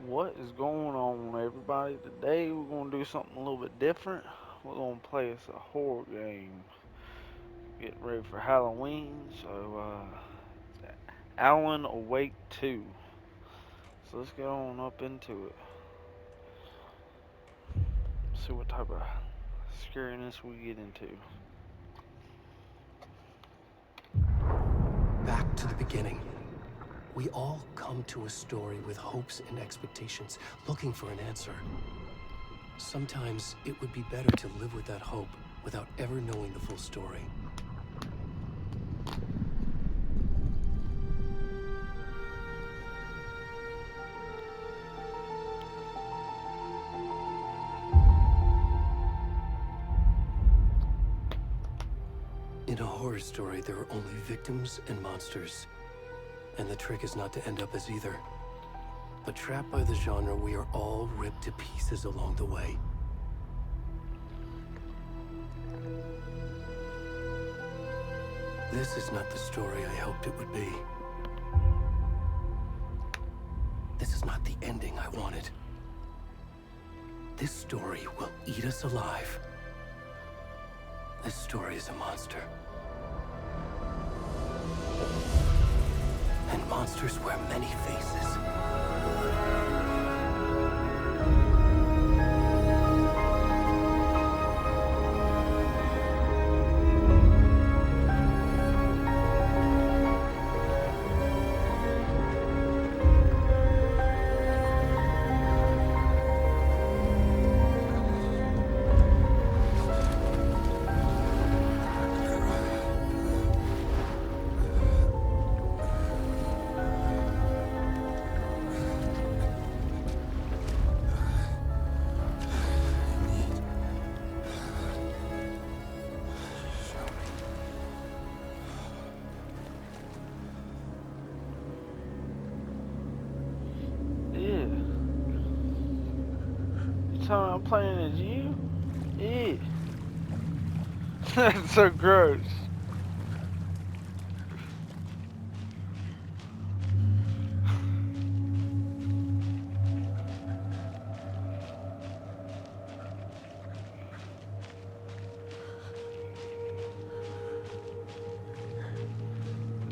What is going on, everybody? Today we're gonna do something a little bit different. We're gonna play us a horror game. Get ready for Halloween. Alan Awake 2. So let's get on up into it. See what type of scariness we get into. Back to the beginning. We all come to a story with hopes and expectations, looking for an answer. Sometimes it would be better to live with that hope without ever knowing the full story. In a horror story, there are only victims and monsters. And the trick is not to end up as either. But trapped by the genre, we are all ripped to pieces along the way. This is not the story I hoped it would be. This is not the ending I wanted. This story will eat us alive. This story is a monster. And monsters wear many faces. Yeah. You telling me I'm playing as you? Yeah. That's so gross.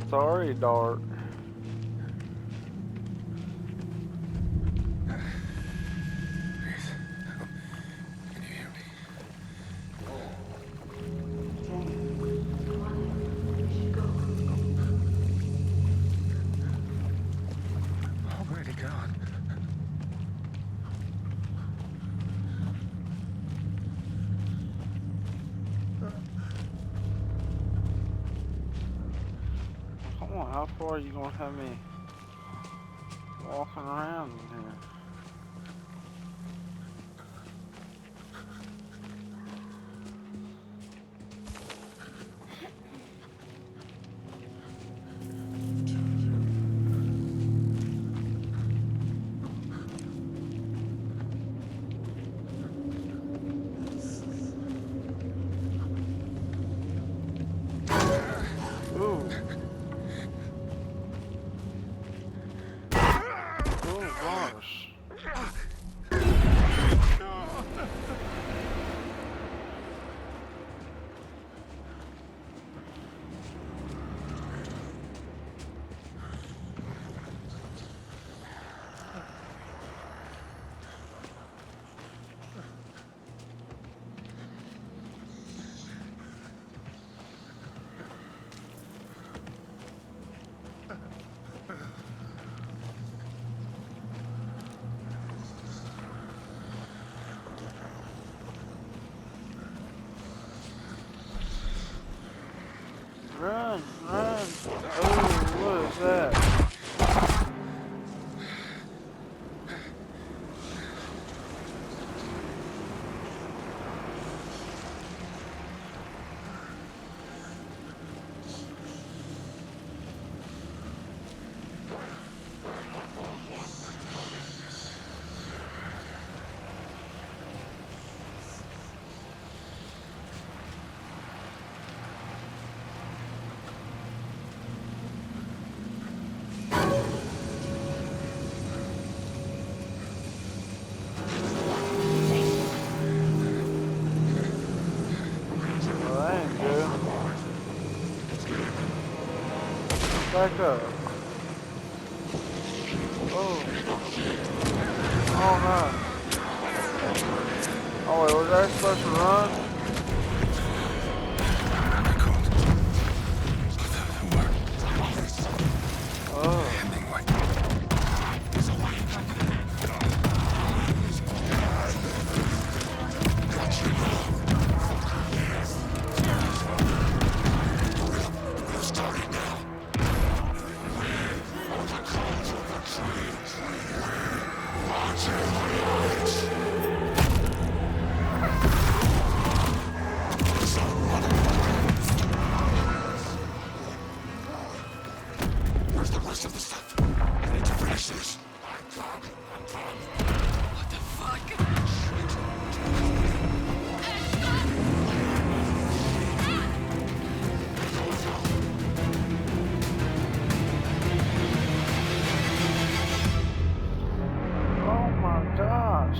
Sorry, Dart. Can you hear me? Oh, where'd he gone? Come on, how far are you gonna have me walking around in here? Ooh. Oh gosh. Run, run. Oh, what is that? Back up. Oh. Oh no. Oh wait, was I supposed to run? I called. Who are? Oh. Hemingway. Where's the rest of the stuff? I need to finish this. What the fuck? Oh my gosh.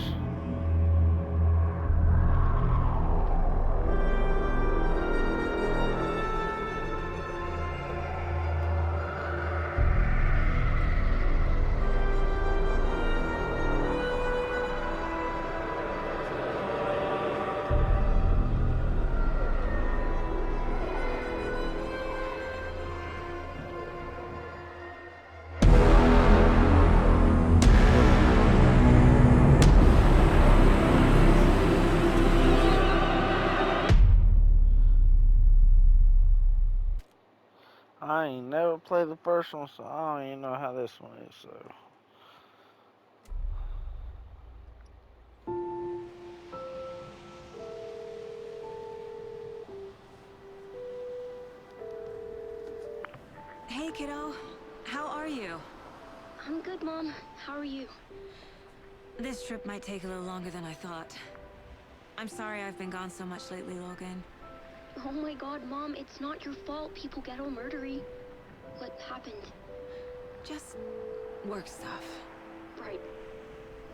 I ain't never played the first one, so I don't even know how this one is, so. Hey, kiddo. How are you? I'm good, Mom. How are you? This trip might take a little longer than I thought. I'm sorry I've been gone so much lately, Logan. Oh my god, Mom, it's not your fault people get all murdery. What happened? Just work stuff. Right.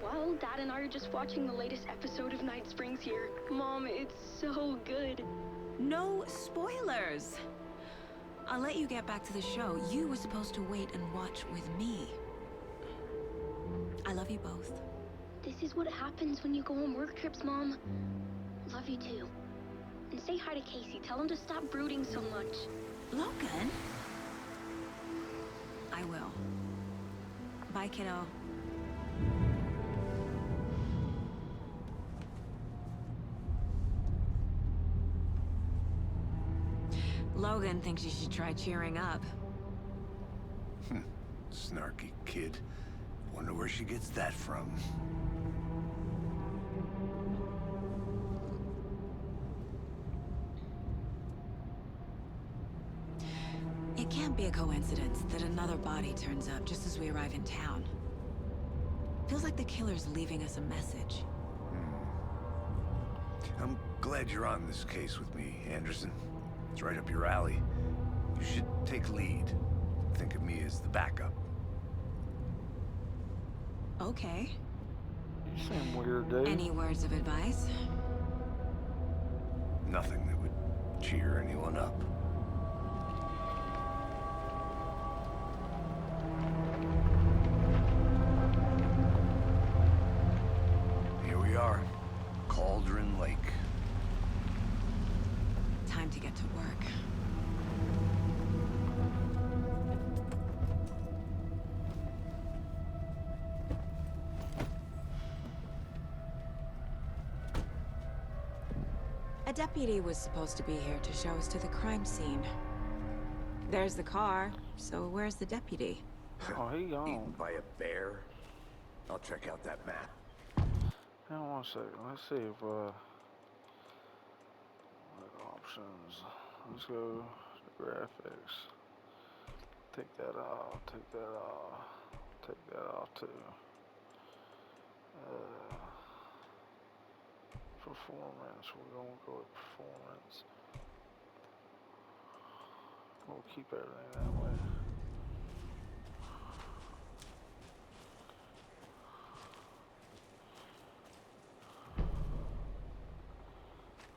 Well, Dad and I are just watching the latest episode of Night Springs here. Mom, it's so good. No spoilers! I'll let you get back to the show. You were supposed to wait and watch with me. I love you both. This is what happens when you go on work trips, Mom. Love you too. And say hi to Casey. Tell him to stop brooding so much. Logan? I will. Bye, kiddo. Logan thinks you should try cheering up. Snarky kid. Wonder where she gets that from. It can't be a coincidence that another body turns up just as we arrive in town. Feels like the killer's leaving us a message. I'm glad you're on this case with me, Anderson. It's right up your alley. You should take lead. Think of me as the backup. Okay. You seem weird, dude. Any words of advice? Nothing that would cheer anyone up. Here we are. Cauldron Lake. Time to get to work. A deputy was supposed to be here to show us to the crime scene. There's the car, so where's the deputy? Oh, he Eaten gone. by a bear? I'll check out that map. Hang on one second. Let's see if, what options. Let's go to graphics. Take that off. Take that off. Take that off too. Performance. We're gonna go with performance. We'll keep everything that way.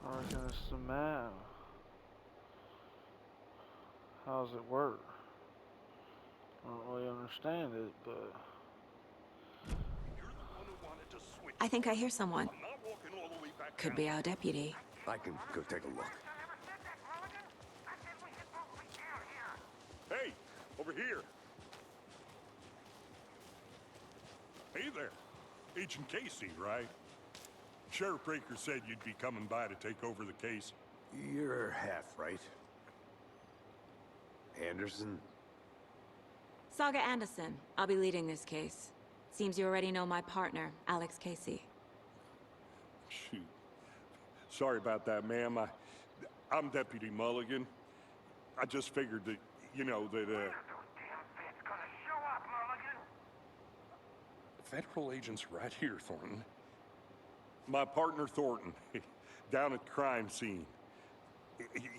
I reckon it's the map. How does it work? don't really understand it, but You're the one who wanted to switch. I think I hear someone. I'm not walking all the way back Could down. be our deputy. I can go take a look. Hey, over here. Hey there. Agent Casey, right? Sheriff Breaker said you'd be coming by to take over the case. You're half right. Anderson? Saga Anderson. I'll be leading this case. Seems you already know my partner, Alex Casey. Shoot. Sorry about that, ma'am. I'm Deputy Mulligan. I just figured that, you know, that, Federal agents right here, Thornton. My partner, Thornton, down at the crime scene.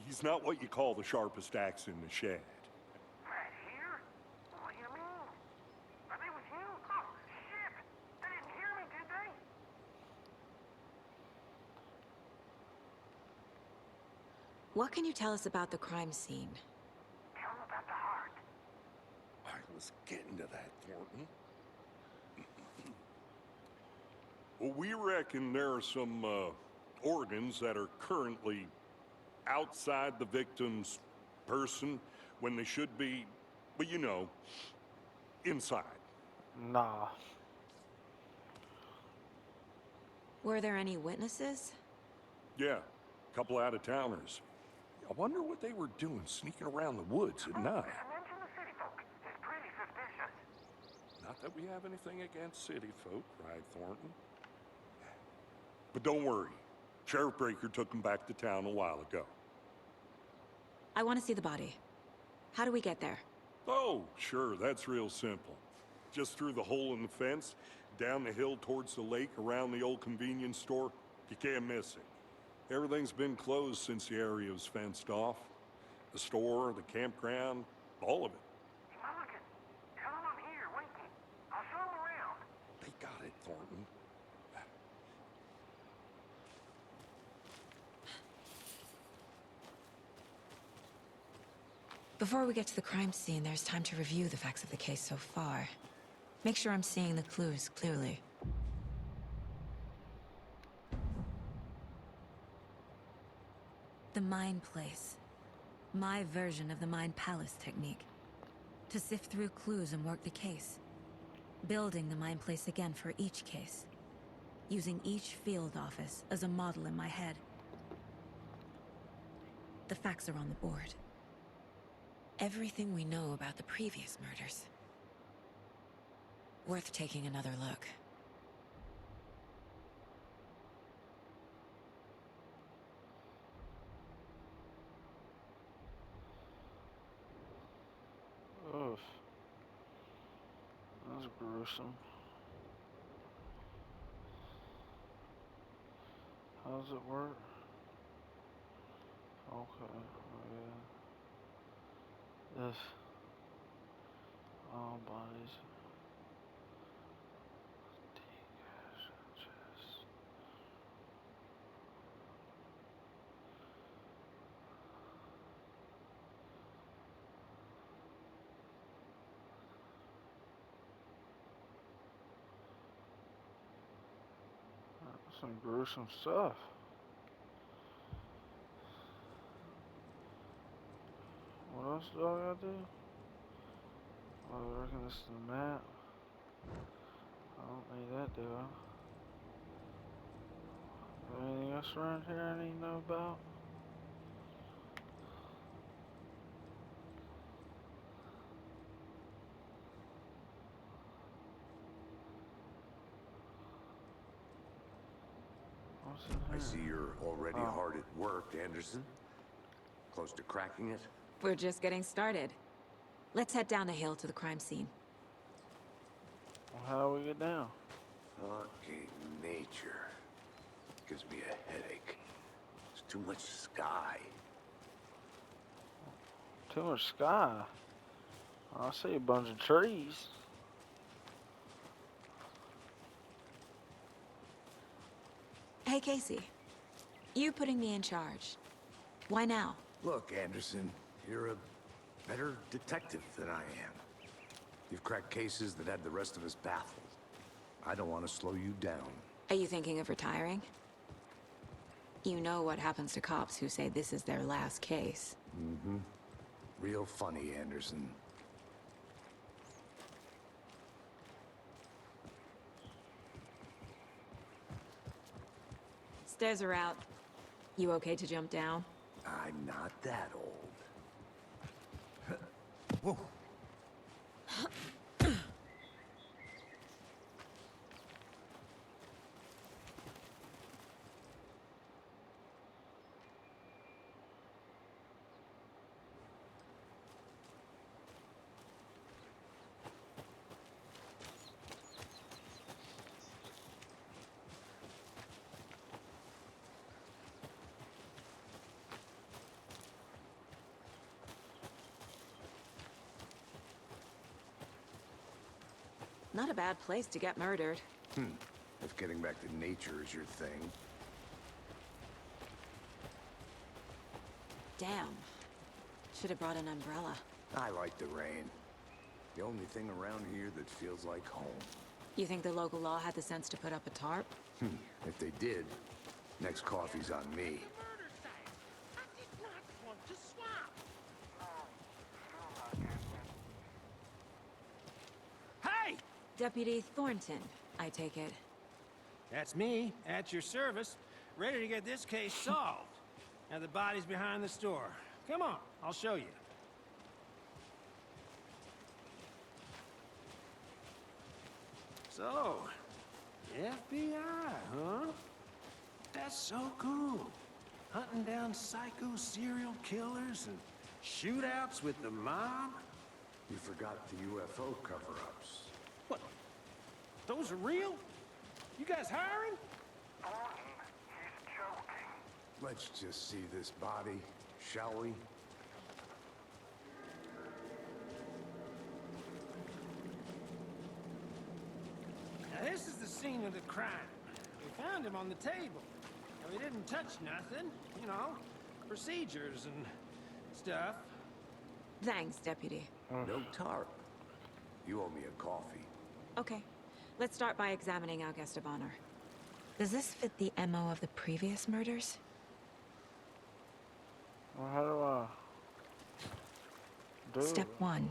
He's not what you call the sharpest axe in the shed. Right here? What do you mean? Are they with you? Oh, shit! They didn't hear me, did they? What can you tell us about the crime scene? Tell them about the heart. I was getting to that, Thornton. Well, we reckon there are some organs that are currently outside the victim's person when they should be, well, you know, inside. nah. Were there any witnesses? Yeah, a couple out-of-towners. I wonder what they were doing sneaking around the woods at night. Mention the city folk. It's pretty suspicious. Not that we have anything against city folk, right, Thornton? But don't worry. Sheriff Breaker took him back to town a while ago. I want to see the body. How do we get there? Oh, sure, that's real simple. Just through the hole in the fence, down the hill towards the lake, around the old convenience store. You can't miss it. Everything's been closed since the area was fenced off. The store, the campground, all of it. Mulligan, tell them I'm here, waiting. I'll show them around. They got it, Thornton. Before we get to the crime scene, there's time to review the facts of the case so far. Make sure I'm seeing the clues clearly. The Mind Place. My version of the Mind Palace technique. To sift through clues and work the case. Building the Mind Place again for each case. Using each field office as a model in my head. The facts are on the board. Everything we know about the previous murders. Worth taking another look. Ugh. That's gruesome. How does it work? Okay. Oh, yeah. This. All bodies. Chest. Some gruesome stuff. What else do I gotta do? Oh, I reckon this is the map. I don't need that, do I? Is there anything else around here I need to know about? What's in here? I see you're already Oh. hard at work, Anderson. Close to cracking it? We're just getting started. Let's head down the hill to the crime scene. Well, how do we get down? Fucking nature. Gives me a headache. There's too much sky. Too much sky. I see a bunch of trees. Hey, Casey. You putting me in charge. Why now? Look, Anderson, you're a better detective than I am. You've cracked cases that had the rest of us baffled. I don't want to slow you down. Are you thinking of retiring? You know what happens to cops who say this is their last case. Mm-hmm. Real funny, Anderson. Stairs are out. You okay to jump down? I'm not that old. Whoa. Not a bad place to get murdered. If getting back to nature is your thing. Damn. Should have brought an umbrella. I like the rain. The only thing around here that feels like home. You think the local law had the sense to put up a tarp? If they did, next coffee's on me. Murder site. I did not want to swap. Hey! Deputy Thornton, I take it. That's me, at your service, ready to get this case solved. Now the body's behind the store. Come on, I'll show you. So, FBI, huh? That's so cool. Hunting down psycho serial killers and shootouts with the mob? You forgot the UFO cover-ups. What? Those are real? You guys hiring? Thornton, he's joking. Let's just see this body, shall we? Now this is the scene of the crime. We found him on the table. And we didn't touch nothing, you know, procedures and stuff. Thanks, Deputy. No tarp. You owe me a coffee. Okay. Let's start by examining our guest of honor. Does this fit the MO of the previous murders? Well, how do I do Step it? 1.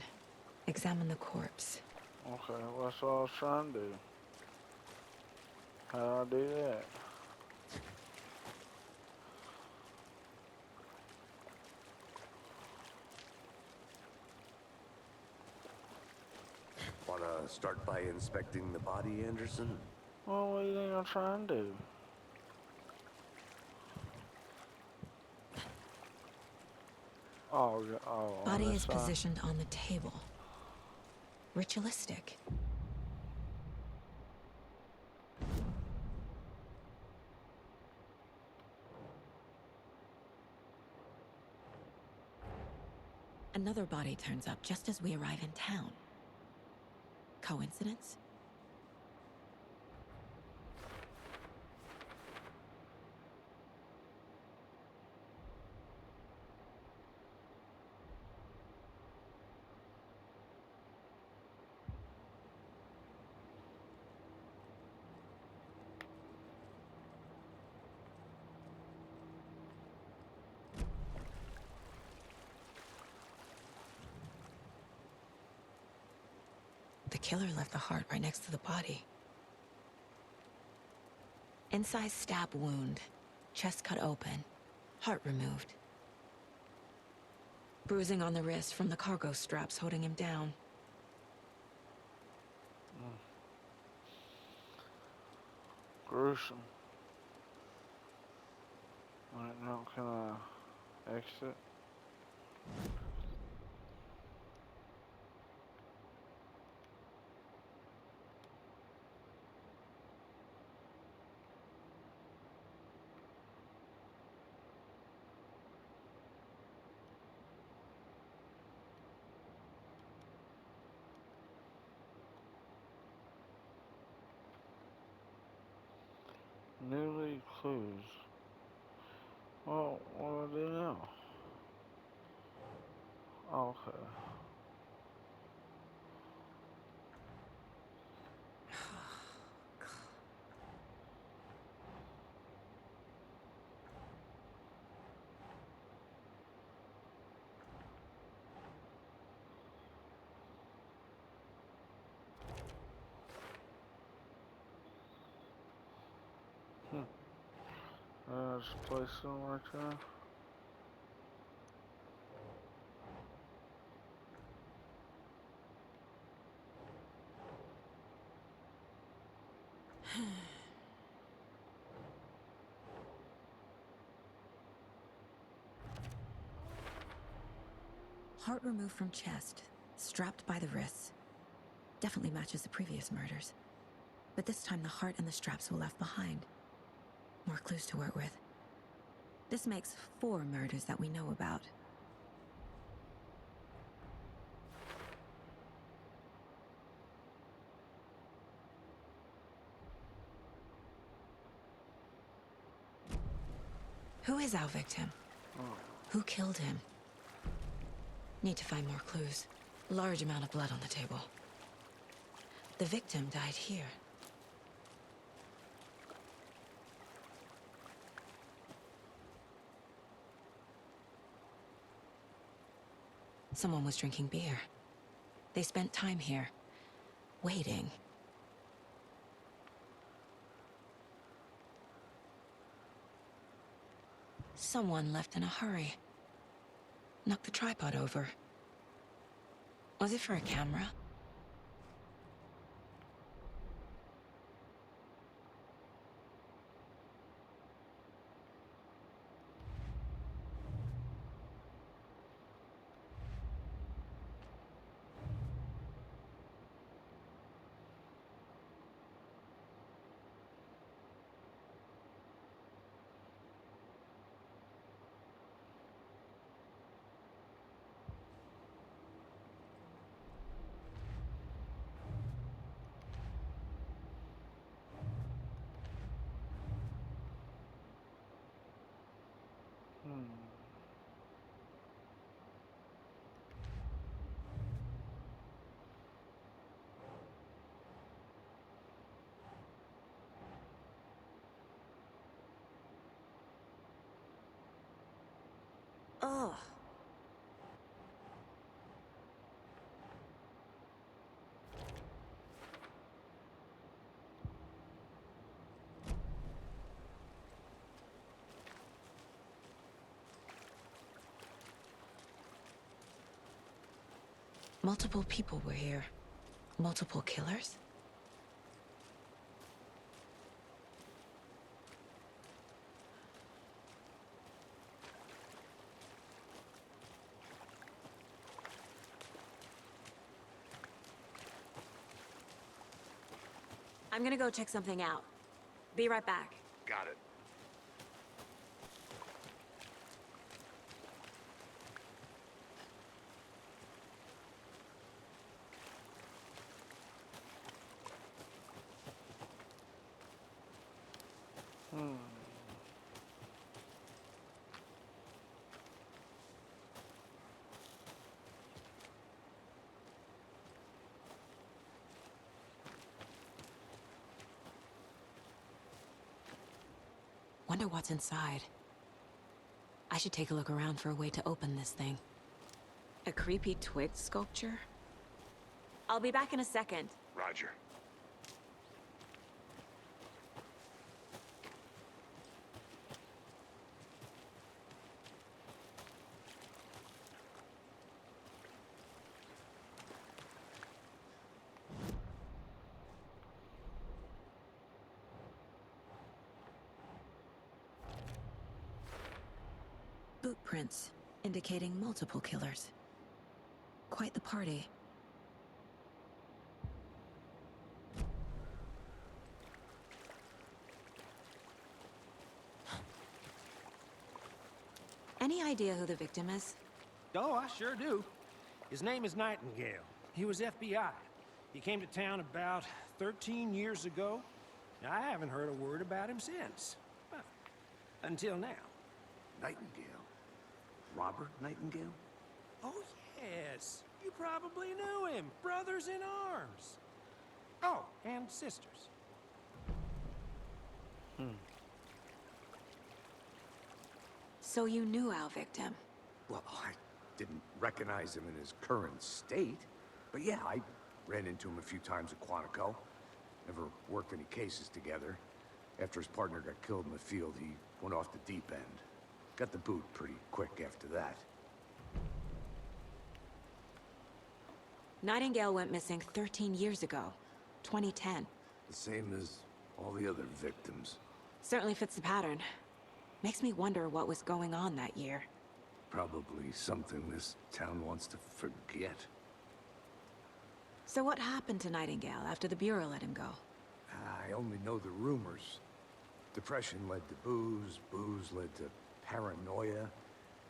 Examine the corpse. Okay, well, that's what I was trying to do. How do I do that? Wanna start by inspecting the body, Anderson? Well, what do you think I'm trying to do? Oh, yeah, oh, on Body this is side. positioned on the table. Ritualistic. Another body turns up just as we arrive in town. Coincidence? The killer left the heart right next to the body. Incised stab wound, chest cut open, heart removed. Bruising on the wrist from the cargo straps holding him down. Gruesome. Alright, now can I exit? Newly clues. Well, what do I do now? Okay. Just place them right there. Heart removed from chest, strapped by the wrists. Definitely matches the previous murders. But this time the heart and the straps were left behind. More clues to work with. This makes 4 murders that we know about. Who is our victim? Who killed him? Need to find more clues. Large amount of blood on the table. The victim died here. Someone was drinking beer. They spent time here, waiting. Someone left in a hurry. Knocked the tripod over. Was it for a camera? Ugh. Multiple people were here. Multiple killers? I'm gonna go check something out. Be right back. Got it. Wonder what's inside. I should take a look around for a way to open this thing. A creepy twig sculpture? I'll be back in a second. Roger. Boot prints, indicating multiple killers. Quite the party. Any idea who the victim is? Oh, I sure do. His name is Nightingale. He was FBI. He came to town about 13 years ago. Now, I haven't heard a word about him since. Well, until now. Nightingale. Robert Nightingale? Oh, yes. You probably knew him. Brothers in arms. Oh, and sisters. So you knew our victim? Well, I didn't recognize him in his current state. But yeah, I ran into him a few times at Quantico. Never worked any cases together. After his partner got killed in the field, he went off the deep end. Got the boot pretty quick after that. Nightingale went missing 13 years ago, 2010. The same as all the other victims. Certainly fits the pattern. Makes me wonder what was going on that year. Probably something this town wants to forget. So what happened to Nightingale after the Bureau let him go? I only know the rumors. Depression led to booze, booze led to paranoia.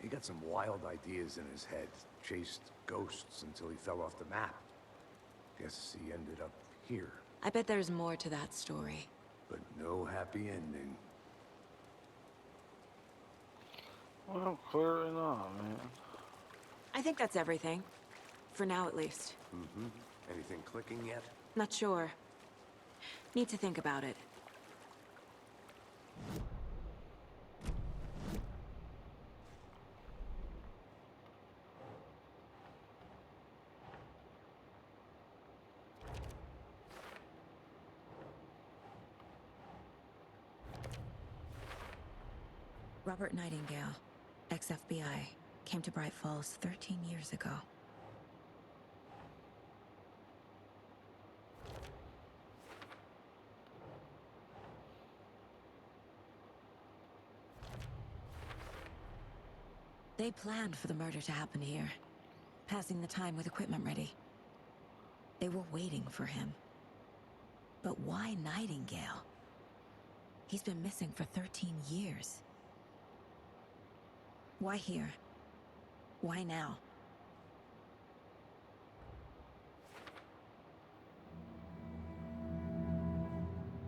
He got some wild ideas in his head, chased ghosts until he fell off the map. Guess he ended up here, I bet there's more to that story. but no happy ending. Well, clearly not, man. I think that's everything. For now, at least. Mm-hmm. Anything clicking yet? Not sure. Need to think about it. Robert Nightingale, ex-FBI, came to Bright Falls 13 years ago. They planned for the murder to happen here, passing the time with equipment ready. They were waiting for him. But why Nightingale? He's been missing for 13 years. Why here? Why now?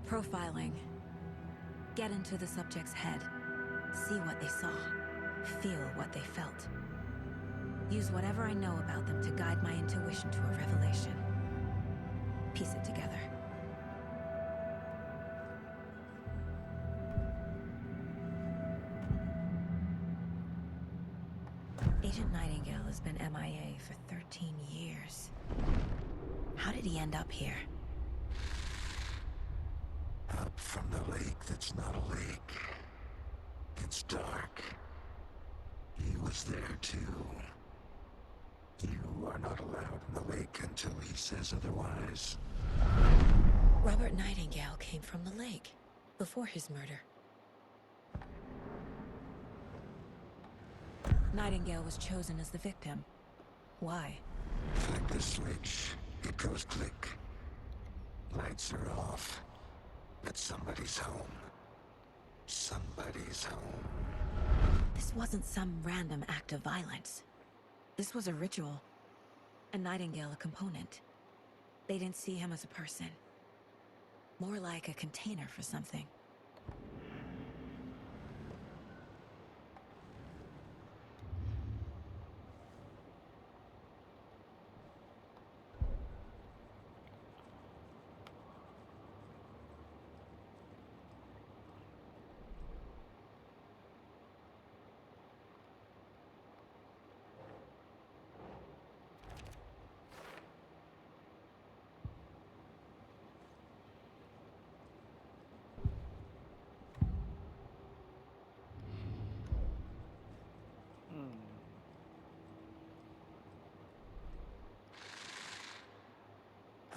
Profiling. Get into the subject's head. See what they saw. Feel what they felt. Use whatever I know about them to guide my intuition to a revelation. Piece it together. Agent Nightingale has been MIA for 13 years. How did he end up here? Up from the lake that's not a lake. It's dark. He was there too. You are not allowed in the lake until he says otherwise. Robert Nightingale came from the lake, before his murder. Nightingale was chosen as the victim. Why? Flick the switch, it goes click. Lights are off. But somebody's home. Somebody's home. This wasn't some random act of violence. This was a ritual. And Nightingale a component. They didn't see him as a person. More like a container for something.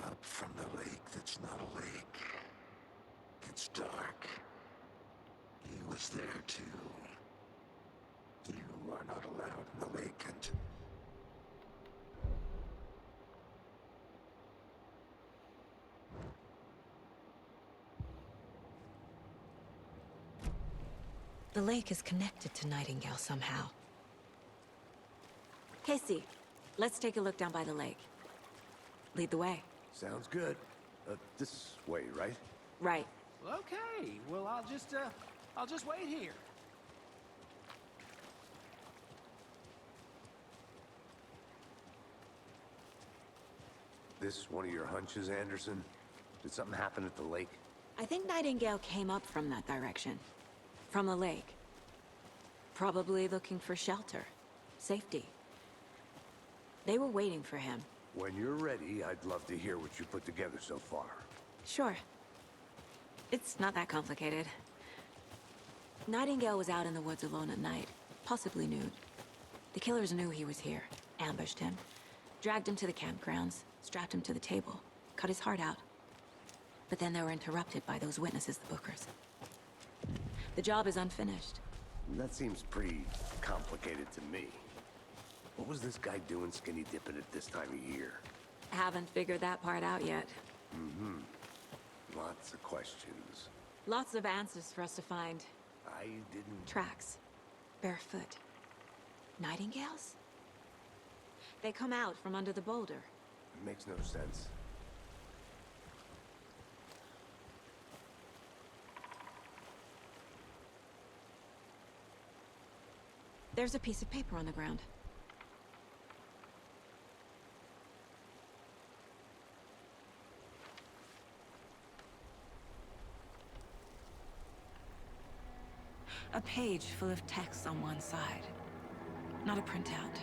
Up from the lake that's not a lake. It's dark. He was there too. You are not allowed in the lake until... The lake is connected to Nightingale somehow. Casey, let's take a look down by the lake. Lead the way. Sounds good. This way, right? Right. Okay, well, I'll just wait here. This one of your hunches, Anderson? Did something happen at the lake? I think Nightingale came up from that direction. From the lake. Probably looking for shelter. Safety. They were waiting for him. When you're ready, I'd love to hear what you put together so far. Sure. It's not that complicated. Nightingale was out in the woods alone at night, possibly nude. The killers knew he was here, ambushed him, dragged him to the campgrounds, strapped him to the table, cut his heart out. But then they were interrupted by those witnesses, the Bookers. The job is unfinished. That seems pretty complicated to me. What was this guy doing skinny dipping at this time of year? Haven't figured that part out yet. Lots of questions. Lots of answers for us to find. I didn't... Tracks. Barefoot. Nightingales? They come out from under the boulder. It makes no sense. There's a piece of paper on the ground. A page full of text on one side. Not a printout.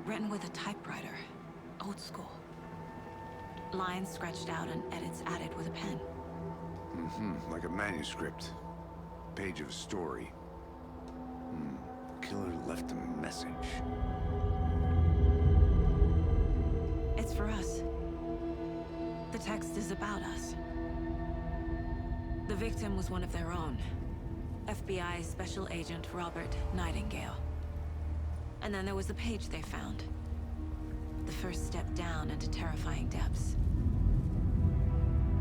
Written with a typewriter. Old school. Lines scratched out and edits added with a pen. Like a manuscript. Page of a story. Killer left a message. It's for us. The text is about us. The victim was one of their own. FBI Special Agent Robert Nightingale. And then there was the page they found. The first step down into terrifying depths.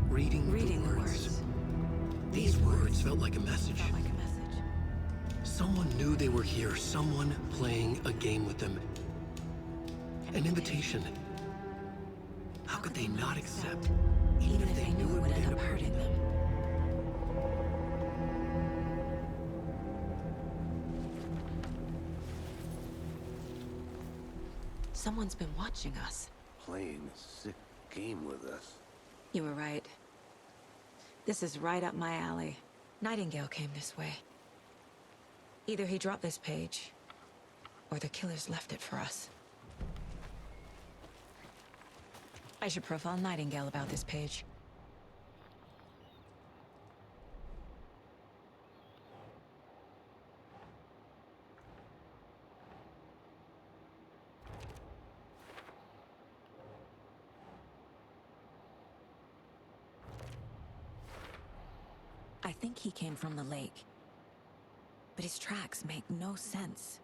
Reading the words. These words felt like a message. Someone knew they were here, someone playing a game with them. An invitation. How could they not accept, even if they knew it would end up hurting them? Someone's been watching us. Playing a sick game with us. You were right. This is right up my alley. Nightingale came this way. Either he dropped this page, or the killers left it for us. I should profile Nightingale about this page. I think he came from the lake. But his tracks make no sense.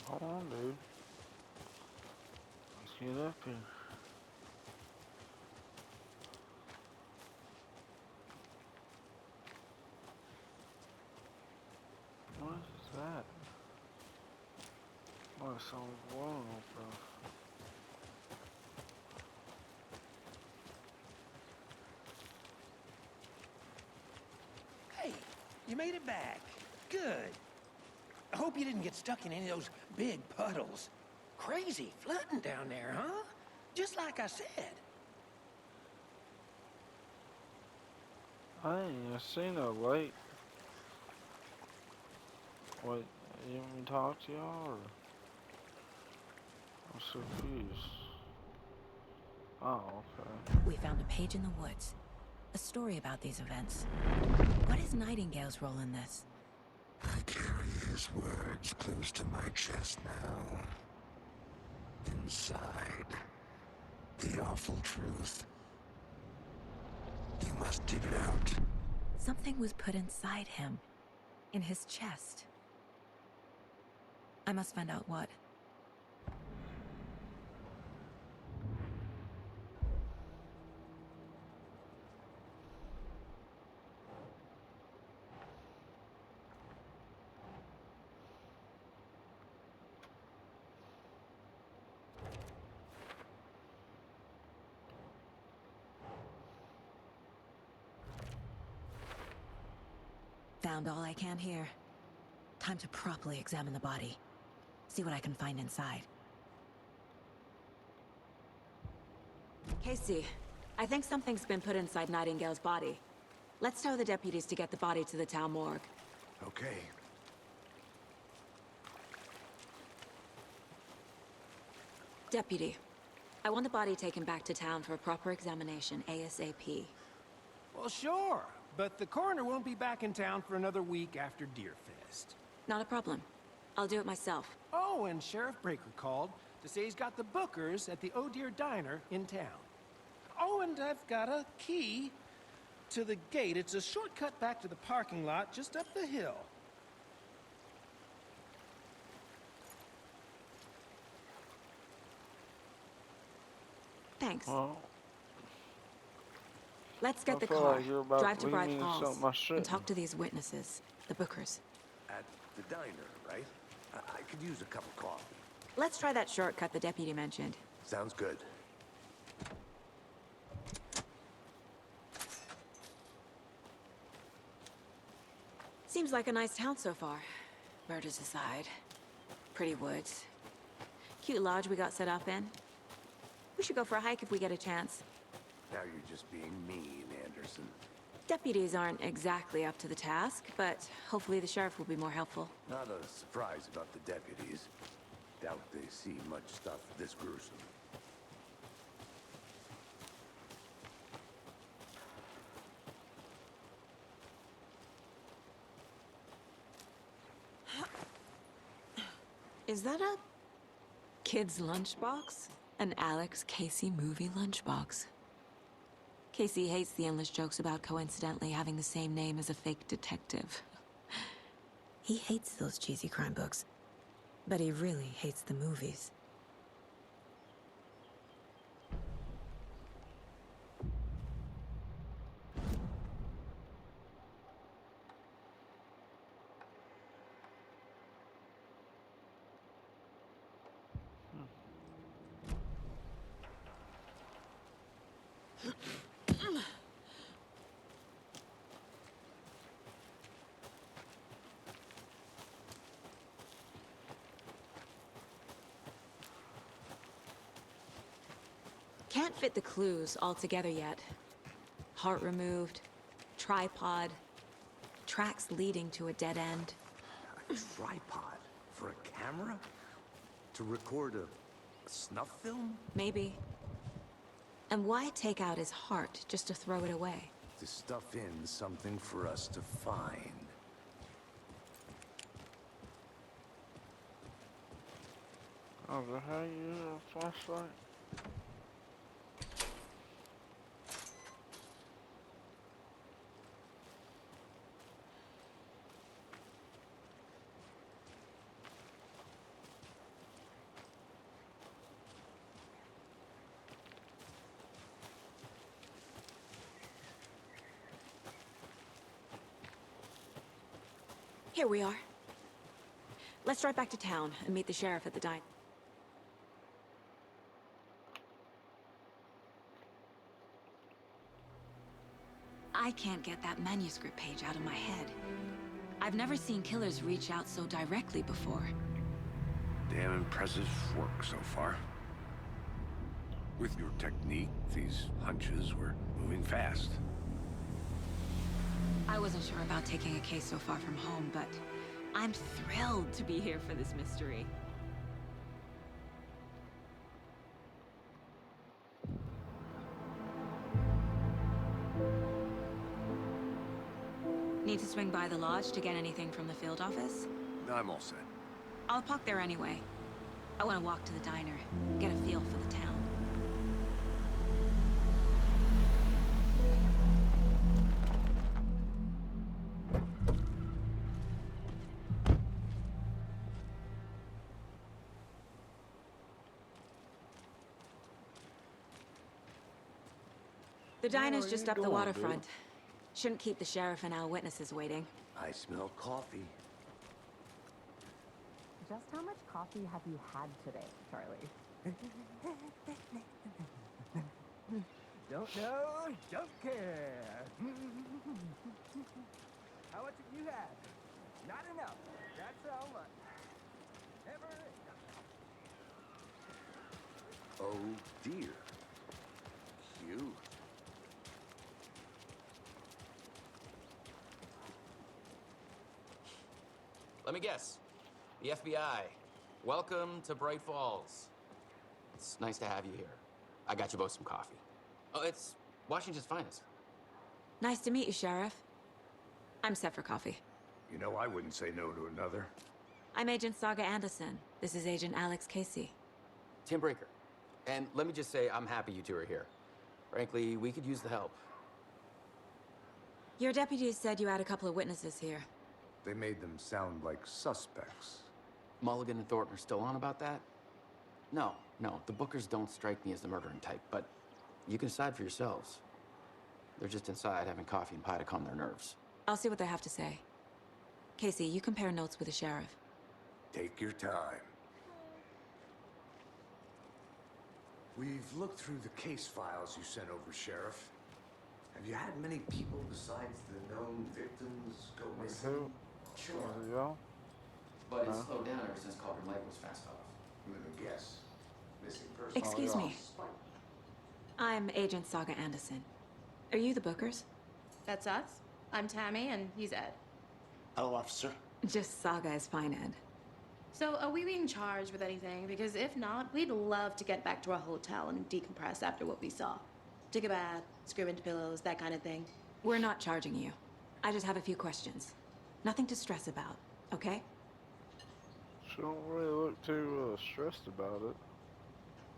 Hold on, dude. Let's get up here. What is that? Oh, it's some wall open. Hey, you made it back. Good. I hope you didn't get stuck in any of those big puddles. Crazy flooding down there, huh? Just like I said. I ain't even seen a lake. What, you want me to talk to y'all, or? I'm so confused. Oh, okay. We found a page in the woods. A story about these events. What is Nightingale's role in this? I carry his words close to my chest now. Inside, the awful truth. You must dig it out. Something was put inside him. In his chest. I must find out what. Found all I can here. Time to properly examine the body. See what I can find inside. Casey, I think something's been put inside Nightingale's body. Let's tell the deputies to get the body to the town morgue. Okay. Deputy, I want the body taken back to town for a proper examination ASAP. Well, sure, but the coroner won't be back in town for another week after Deerfest. Not a problem. I'll do it myself. Oh, and Sheriff Breaker called to say he's got the Bookers at the Oh Dear Diner in town. Oh, and I've got a key to the gate. It's a shortcut back to the parking lot just up the hill. Thanks. Well, Let's get I the feel car, like you're about drive to to lead Bright me into Falls, something I and shouldn't. talk to these witnesses, the Bookers. At the diner, right? I could use a cup of coffee. Let's try that shortcut the deputy mentioned. Sounds good. Seems like a nice town so far. Murders aside. Pretty woods. Cute lodge we got set up in. We should go for a hike if we get a chance. Now you're just being mean, Anderson. Deputies aren't exactly up to the task, but hopefully the sheriff will be more helpful. Not a surprise about the deputies. Doubt they see much stuff this gruesome. Is that a kid's lunchbox? An Alex Casey movie lunchbox. Casey hates the endless jokes about coincidentally having the same name as a fake detective. He hates those cheesy crime books, but he really hates the movies. Can't fit the clues all together yet. Heart removed, tripod, tracks leading to a dead end. A tripod? For a camera? To record a snuff film? Maybe. And why take out his heart just to throw it away? To stuff in something for us to find. Oh, the hell you use a flashlight? Here we are. Let's drive back to town and meet the sheriff at the diner. I can't get that manuscript page out of my head. I've never seen killers reach out so directly before. Damn impressive work so far. With your technique, these hunches were moving fast. I wasn't sure about taking a case so far from home, but I'm thrilled to be here for this mystery. Need to swing by the lodge to get anything from the field office? I'm all set. I'll park there anyway. I want to walk to the diner, get a feel for the town. The diner's where just you up the going, waterfront. dude? Shouldn't keep the sheriff and our witnesses waiting. I smell coffee. Just how much coffee have you had today, Charlie? Don't know, don't care. How much have you had? Not enough. That's how much. Never enough. Oh dear. Let me guess. The FBI. Welcome to Bright Falls. It's nice to have you here. I got you both some coffee. Oh, it's Washington's finest. Nice to meet you, Sheriff. I'm set for coffee. You know, I wouldn't say no to another. I'm Agent Saga Anderson. This is Agent Alex Casey. Tim Breaker. And let me just say, I'm happy you two are here. Frankly, we could use the help. Your deputies said you had a couple of witnesses here. They made them sound like suspects. Mulligan and Thornton are still on about that? No, the Bookers don't strike me as the murdering type, but you can decide for yourselves. They're just inside having coffee and pie to calm their nerves. I'll see what they have to say. Casey, you compare notes with the sheriff. Take your time. We've looked through the case files you sent over, Sheriff. Have you had many people besides the known victims go missing? Sure. Yeah. But it's slowed down ever since Cauldron Lake was fast off. Let me guess. Missing person. Excuse me. I'm Agent Saga Anderson. Are you the Bookers? That's us. I'm Tammy, and he's Ed. Hello, officer. Just Saga is fine, Ed. So, are we being charged with anything? Because if not, we'd love to get back to our hotel and decompress after what we saw. Take a bath, scream into pillows, that kind of thing. We're not charging you. I just have a few questions. Nothing to stress about, okay? She don't really look too stressed about it.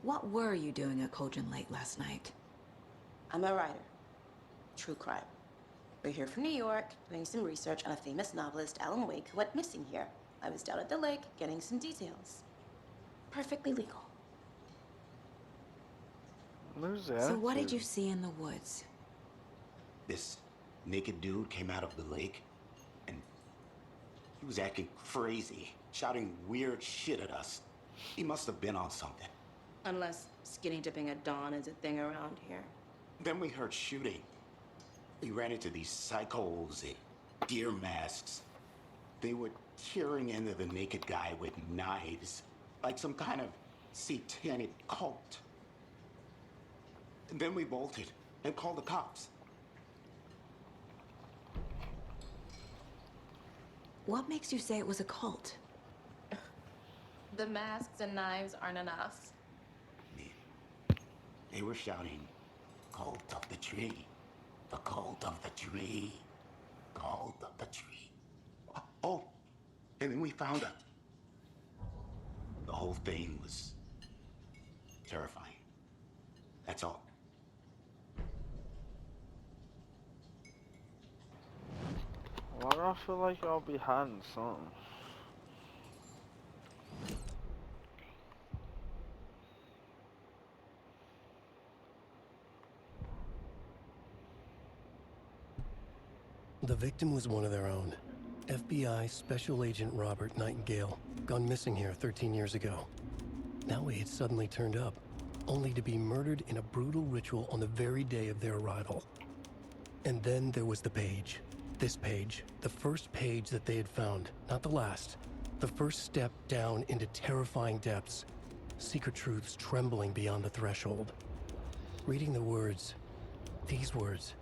What were you doing at Cauldron Lake last night? I'm a writer. True crime. We're here from New York, doing some research on a famous novelist, Alan Wake, who went missing here. I was down at the lake, getting some details. Perfectly legal. So what did you see in the woods? This naked dude came out of the lake, and he was acting crazy, shouting weird shit at us. He must have been on something. Unless skinny dipping at dawn is a thing around here. Then we heard shooting. We ran into these psychos in deer masks. They were tearing into the naked guy with knives, like some kind of satanic cult. And then we bolted and called the cops. What makes you say it was a cult? The masks and knives aren't enough. They were shouting, "Cult of the tree, the cult of the tree, cult of the tree." Oh, and then we found out. The whole thing was terrifying. That's all. Why do I feel like y'all be hiding something? The victim was one of their own. FBI Special Agent Robert Nightingale, gone missing here 13 years ago. Now he had suddenly turned up, only to be murdered in a brutal ritual on the very day of their arrival. And then there was the page. This page, the first page that they had found, not the last. The first step down into terrifying depths. Secret truths trembling beyond the threshold. Reading the words, these words,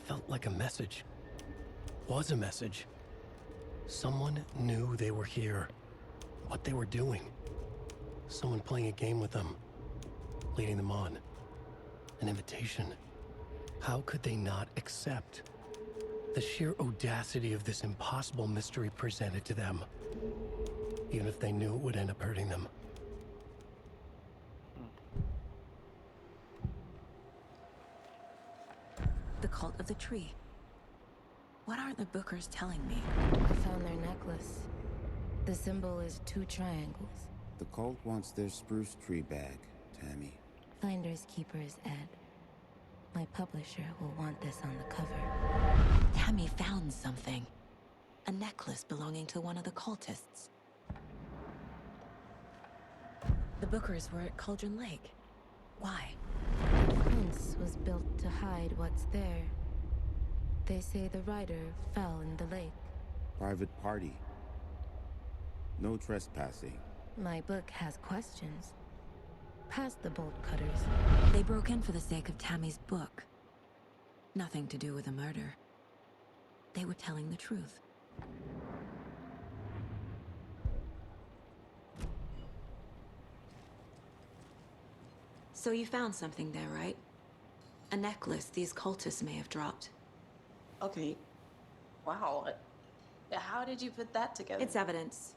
felt like a message. Was a message. Someone knew they were here. What they were doing. Someone playing a game with them. Leading them on. An invitation. How could they not accept? The sheer audacity of this impossible mystery presented to them. Even if they knew it would end up hurting them. The cult of the tree. What aren't the Bookers telling me? I found their necklace. The symbol is 2 triangles. The cult wants their spruce tree back, Tammy. Finders keepers, Ed. My publisher will want this on the cover. Tammy found something. A necklace belonging to one of the cultists. The Bookers were at Cauldron Lake. Why? The fence was built to hide what's there. They say the rider fell in the lake. Private party. No trespassing. My book has questions. Past the bolt cutters. They broke in for the sake of Tammy's book. Nothing to do with a murder. They were telling the truth. So you found something there, right? A necklace these cultists may have dropped. Okay. Wow. How did you put that together? It's evidence.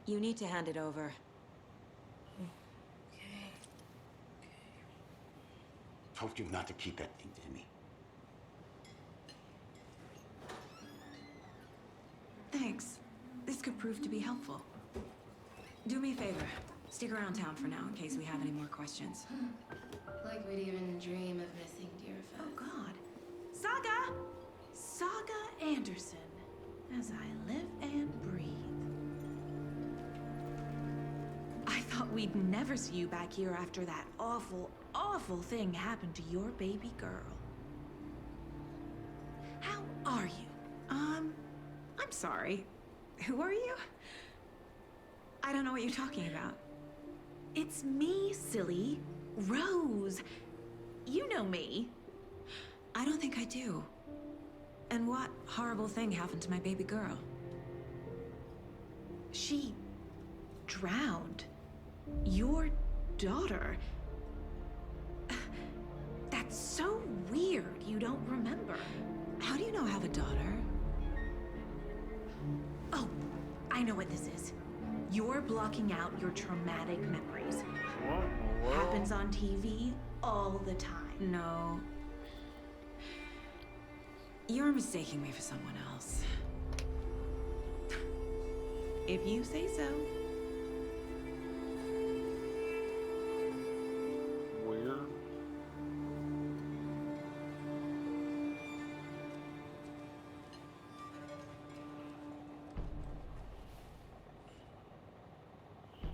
You need to hand it over. Told you not to keep that thing to me. Thanks. This could prove to be helpful. Do me a favor. Stick around town for now in case we have any more questions. Like we'd even dream of missing Deerfest. Oh, God. Saga! Saga Anderson. As I live and breathe. I thought we'd never see you back here after that awful, awful thing happened to your baby girl. How are you? I'm sorry. Who are you? I don't know what you're talking about. It's me, silly. Rose. You know me. I don't think I do. And what horrible thing happened to my baby girl? She drowned. Your daughter. That's so weird you don't remember. How do you know I have a daughter? Oh, I know what this is. You're blocking out your traumatic memories. What in the world? Happens on TV all the time. No. You're mistaking me for someone else. If you say so. Weird.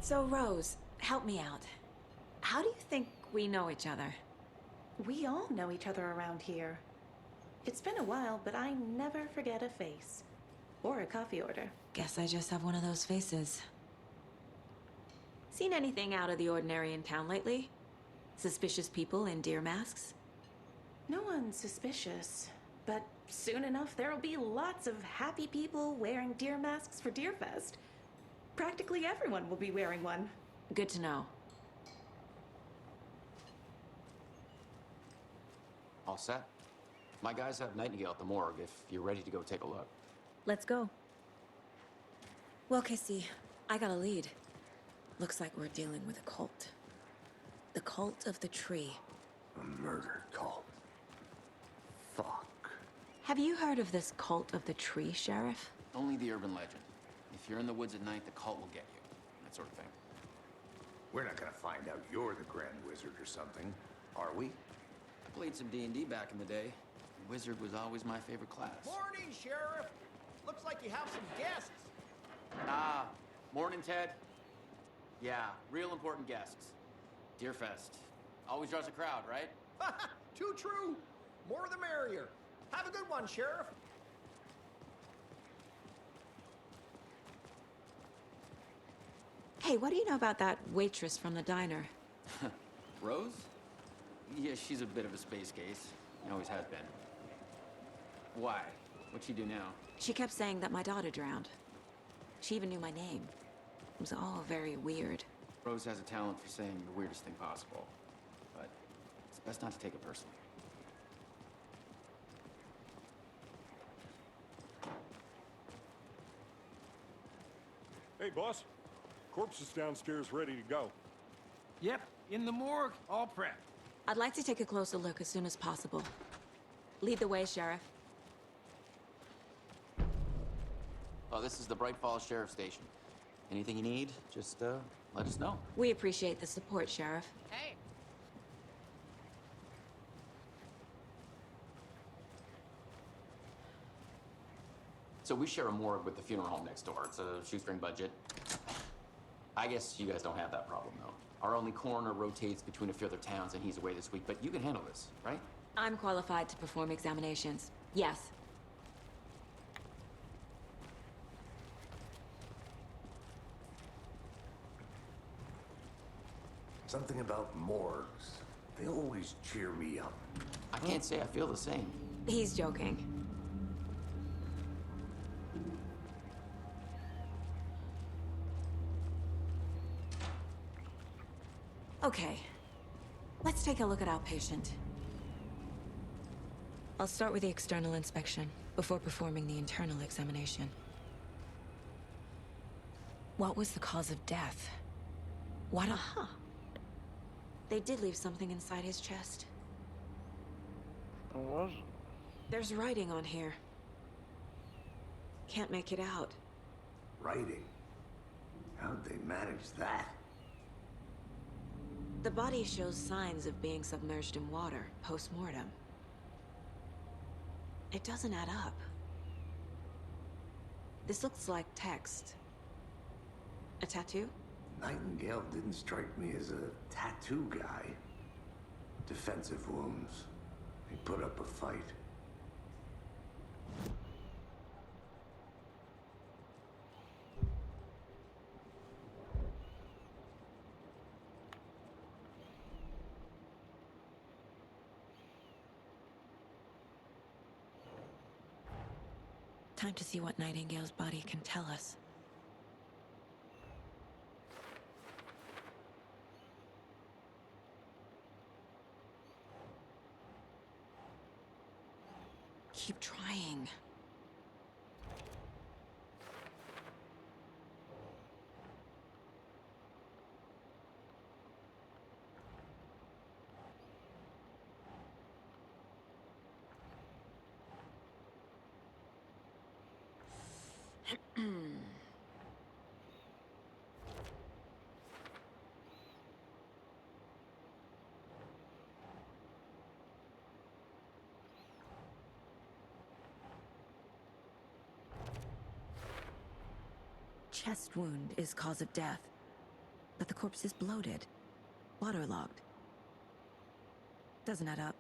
So, Rose, help me out. How do you think we know each other? We all know each other around here. It's been a while, but I never forget a face. Or a coffee order. Guess I just have one of those faces. Seen anything out of the ordinary in town lately? Suspicious people in deer masks? No one's suspicious. But soon enough, there'll be lots of happy people wearing deer masks for Deerfest. Practically everyone will be wearing one. Good to know. All set? My guys have Nightingale at the morgue if you're ready to go take a look. Let's go. Well, Casey, I got a lead. Looks like we're dealing with a cult. The Cult of the Tree. A murder cult. Fuck. Have you heard of this Cult of the Tree, Sheriff? Only the urban legend. If you're in the woods at night, the cult will get you. That sort of thing. We're not gonna find out you're the Grand Wizard or something, are we? I played some D&D back in the day. Wizard was always my favorite class. Morning, Sheriff. Looks like you have some guests. Ah, morning, Ted. Yeah, real important guests. Deerfest. Always draws a crowd, right? Too true. More the merrier. Have a good one, Sheriff. Hey, what do you know about that waitress from the diner? Rose? Yeah, she's a bit of a space case. Always has been. Why? What'd she do now? She kept saying that my daughter drowned. She even knew my name. It was all very weird. Rose has a talent for saying the weirdest thing possible. But it's best not to take it personally. Hey, boss. Corpse is downstairs ready to go. Yep, in the morgue, all prepped. I'd like to take a closer look as soon as possible. Lead the way, Sheriff. Oh, this is the Bright Falls Sheriff Station. Anything you need, just let us know. We appreciate the support, Sheriff. Hey. So we share a morgue with the funeral home next door. It's a shoestring budget. I guess you guys don't have that problem, though. Our only coroner rotates between a few other towns, and he's away this week, but you can handle this, right? I'm qualified to perform examinations. Yes. Something about morgues. They always cheer me up. I can't say I feel the same. He's joking. Okay. Let's take a look at our patient. I'll start with the external inspection before performing the internal examination. What was the cause of death? What a... They did leave something inside his chest. What was it? There's writing on here. Can't make it out. Writing? How'd they manage that? The body shows signs of being submerged in water post-mortem. It doesn't add up. This looks like text. A tattoo? Nightingale didn't strike me as a tattoo guy. Defensive wounds. He put up a fight. Time to see what Nightingale's body can tell us. Keep trying. Chest wound is cause of death, but the corpse is bloated, waterlogged. Doesn't add up.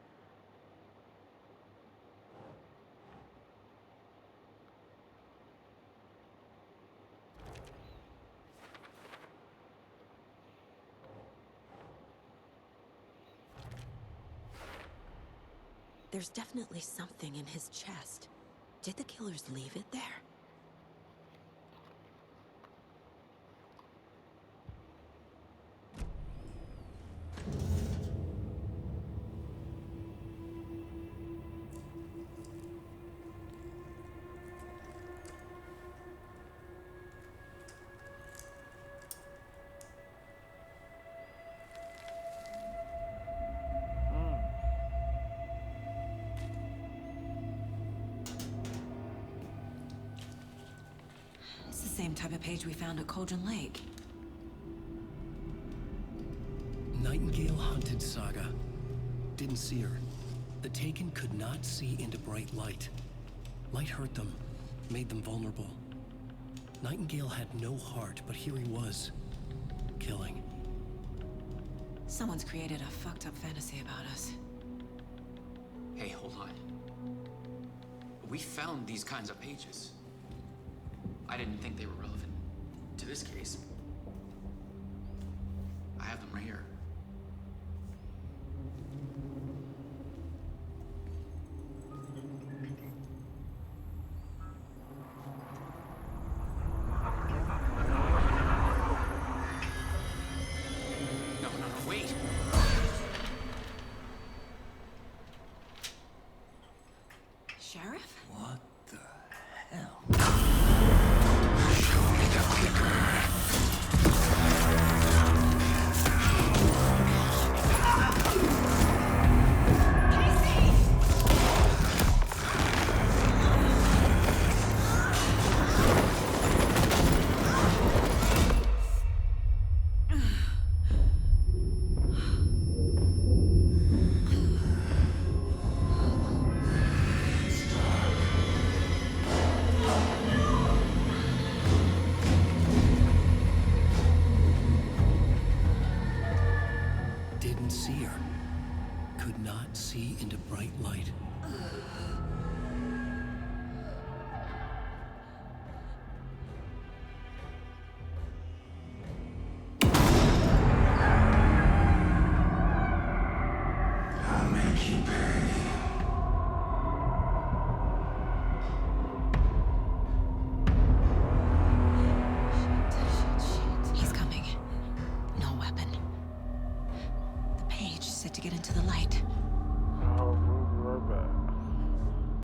There's definitely something in his chest. Did the killers leave it there? Same type of page we found at Cauldron Lake. Nightingale hunted Saga. Didn't see her. The Taken could not see into bright light. Light hurt them, made them vulnerable. Nightingale had no heart, but here he was, killing. Someone's created a fucked up fantasy about us. Hey, hold on. We found these kinds of pages. I didn't think they were relevant to this case. I have them right here. No, wait! Sheriff? What the hell? Didn't see her. Could not see into bright light.